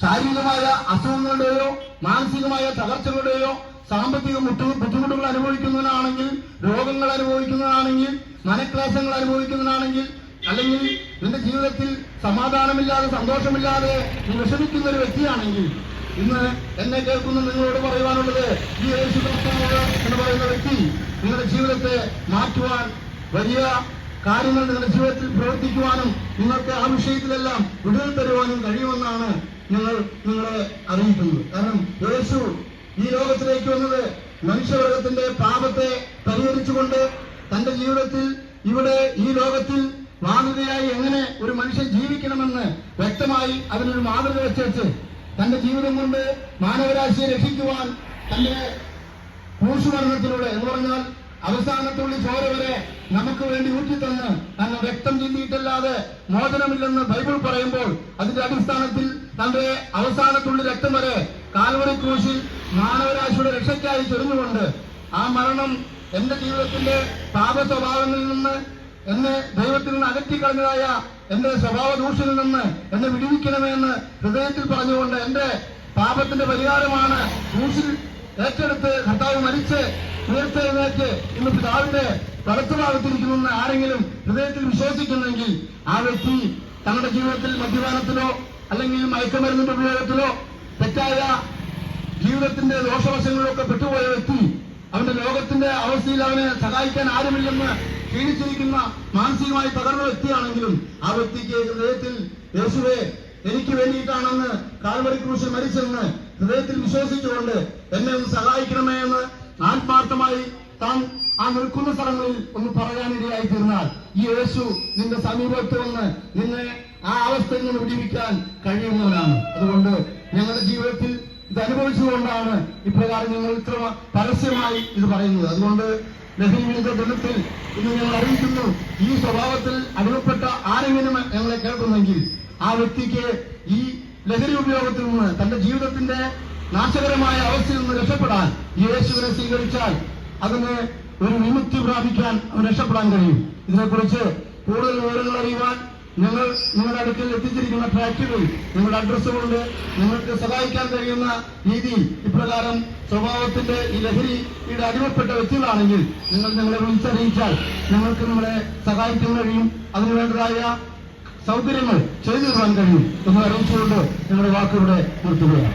ശാരീരികമായ അസുഖങ്ങളുടെയോ മാനസികമായ തകർച്ചകളുടെയോ സാമ്പത്തിക ബുദ്ധിമുട്ടുകൾ അനുഭവിക്കുന്നവനാണെങ്കിൽ, രോഗങ്ങൾ അനുഭവിക്കുന്നവനാണെങ്കിൽ, മനക്ലേശങ്ങൾ അനുഭവിക്കുന്നവനാണെങ്കിൽ, അല്ലെങ്കിൽ നിന്റെ ജീവിതത്തിൽ സമാധാനമില്ലാതെ സന്തോഷമില്ലാതെ നീ വിഷമിക്കുന്ന ഒരു വ്യക്തിയാണെങ്കിൽ, ഇന്ന് എന്നെ കേൾക്കുന്ന നിങ്ങളോട് പറയുവാനുള്ളത്, ഈ യേശു കർത്താവ് എന്ന് പറയുന്ന വ്യക്തി നിങ്ങളുടെ ജീവിതത്തെ മാറ്റുവാൻ, വലിയ കാര്യങ്ങൾ നിങ്ങളുടെ ജീവിതത്തിൽ പ്രവർത്തിക്കുവാനും നിങ്ങൾക്ക് ആ വിഷയത്തിലെല്ലാം വിടുതൽ തരുവാനും കഴിയുമെന്നാണ് നിങ്ങളെ അറിയിക്കുന്നത്. കാരണം യേശു ഈ ലോകത്തിലേക്ക് വന്നത് മനുഷ്യവർഗത്തിന്റെ പാപത്തെ പരിഹരിച്ചുകൊണ്ട് തന്റെ ജീവിതത്തിൽ ഇവിടെ ഈ ലോകത്തിൽ മാതൃകയായി എങ്ങനെ ഒരു മനുഷ്യൻ ജീവിക്കണമെന്ന് വ്യക്തമായി അതിനൊരു മാതൃക വെച്ച് തന്റെ ജീവിതം കൊണ്ട് മാനവരാശിയെ രക്ഷിക്കുവാൻ തന്റെ ക്രൂശുമരണത്തിലൂടെ എന്ന് പറഞ്ഞാൽ അവസാനത്തുള്ളി ചോര വരെ നമുക്ക് വേണ്ടി ഊറ്റിത്തന്ന് തന്നെ രക്തം ചിന്തിയിട്ടല്ലാതെ മോചനമില്ലെന്ന് ബൈബിൾ പറയുമ്പോൾ അതിന്റെ അടിസ്ഥാനത്തിൽ തന്റെ അവസാനത്തുള്ളി രക്തം വരെ കാൽവറി ക്രൂശിൽ മാനവരാശിയുടെ രക്ഷയ്ക്കായി ചൊരിഞ്ഞുകൊണ്ട് ആ മരണം എന്റെ ജീവിതത്തിന്റെ പാപ സ്വഭാവങ്ങളിൽ നിന്ന് എന്നെ ദൈവത്തിൽ നിന്ന് അകറ്റിക്കളഞ്ഞതായ എന്റെ സ്വഭാവ ദൂഷ്യത്തിൽ നിന്ന് എന്നെ വിടുവിക്കണമെന്ന് ഹൃദയത്തിൽ പറഞ്ഞുകൊണ്ട് എന്റെ പാപത്തിന്റെ പരിഹാരമാണ് ക്രൂശിൽ ഏറ്റെടുത്ത് കർത്താവ് മരിച്ച് ഉയർത്തെഴുന്നേറ്റ് ഇന്ന് പിതാവിന്റെ വലത്തുഭാഗത്തിരിക്കുമെന്ന് ആരെങ്കിലും ഹൃദയത്തിൽ വിശ്വസിക്കുന്നെങ്കിൽ ആ വ്യക്തി തങ്ങളുടെ ജീവിതത്തിൽ മദ്യപാനത്തിലോ അല്ലെങ്കിൽ മയക്കുമരുന്നിന്റെ ഉപയോഗത്തിലോ തെറ്റായ ജീവിതത്തിന്റെ ദോഷവശങ്ങളിലൊക്കെ പെട്ടുപോയ വ്യക്തി, അവന്റെ ലോകത്തിന്റെ അവസ്ഥയിൽ അവനെ സഹായിക്കാൻ ആരുമില്ലെന്ന് ക്ഷീണിച്ചിരിക്കുന്ന മാനസികമായി തകർന്ന വ്യക്തിയാണെങ്കിലും ആ വ്യക്തിക്ക് ഹൃദയത്തിൽ യേശുവേ എനിക്ക് വേണ്ടിയിട്ടാണെന്ന് കാൽവറി ക്രൂശിൽ മരിച്ചെന്ന് ഹൃദയത്തിൽ വിശ്വസിച്ചുകൊണ്ട് എന്നെ ഒന്ന് സഹായിക്കണമേ എന്ന് ആത്മാർത്ഥമായി താൻ ആ നിൽക്കുന്ന സ്ഥലങ്ങളിൽ ഒന്ന് പറയാനിടയായി തീർന്നാൽ ഈ യേശു നിന്റെ സമീപത്ത് വന്ന് നിന്നെ ആ അവസ്ഥയിൽ നിന്ന് വിടിവിക്കാൻ കഴിയുന്നവനാണ്. അതുകൊണ്ട് ഞങ്ങളുടെ ജീവിതത്തിൽ ഇത് അനുഭവിച്ചുകൊണ്ടാണ് ഇപ്രകാരം ഞങ്ങൾ ഇത്ര പരസ്യമായി ഇത് പറയുന്നത്. അതുകൊണ്ട് ലഹരി വിരുദ്ധ ദിനത്തിൽ ഇന്ന് ഞങ്ങൾ അറിയിക്കുന്നു, ഈ സ്വഭാവത്തിൽ അടിമപ്പെട്ട ആരെങ്കിലും ഞങ്ങളെ കേൾക്കുന്നെങ്കിൽ ആ വ്യക്തിക്ക് ഈ ലഹരി ഉപയോഗത്തിൽ നിന്ന് തന്റെ ജീവിതത്തിന്റെ നാശകരമായ അവസ്ഥയിൽ നിന്ന് രക്ഷപ്പെടാൻ യേശുവിനെ സ്വീകരിച്ചാൽ അതിന് ഒരു വിമുക്തി പ്രാപിക്കാൻ അവൻ രക്ഷപ്പെടാൻ കഴിയും. ഇതിനെക്കുറിച്ച് കൂടുതൽ വിവരങ്ങൾ അറിയുവാൻ ഞങ്ങൾ നിങ്ങളുടെ അടുക്കൽ എത്തിച്ചിരിക്കുന്ന ട്രാക്റ്റുകളിൽ നിങ്ങളുടെ അഡ്രസ്സുകളുണ്ട്. നിങ്ങൾക്ക് സഹായിക്കാൻ കഴിയുന്ന രീതിയിൽ ഇപ്രകാരം സ്വഭാവത്തിന്റെ ഈ ലഹരിയുടെ അടിമപ്പെട്ട വ്യക്തികളാണെങ്കിൽ നിങ്ങൾ ഞങ്ങളെ വിളിച്ചറിയിച്ചാൽ ഞങ്ങൾക്ക് നമ്മളെ സഹായിക്കാൻ കഴിയും. അതിനുവേണ്ടതായ സൗകര്യങ്ങൾ ചെയ്തു തരാൻ കഴിയും എന്ന് അറിയിച്ചുകൊണ്ട് ഞങ്ങളുടെ വാക്കുകളുടെ നിർത്തുകയാണ്.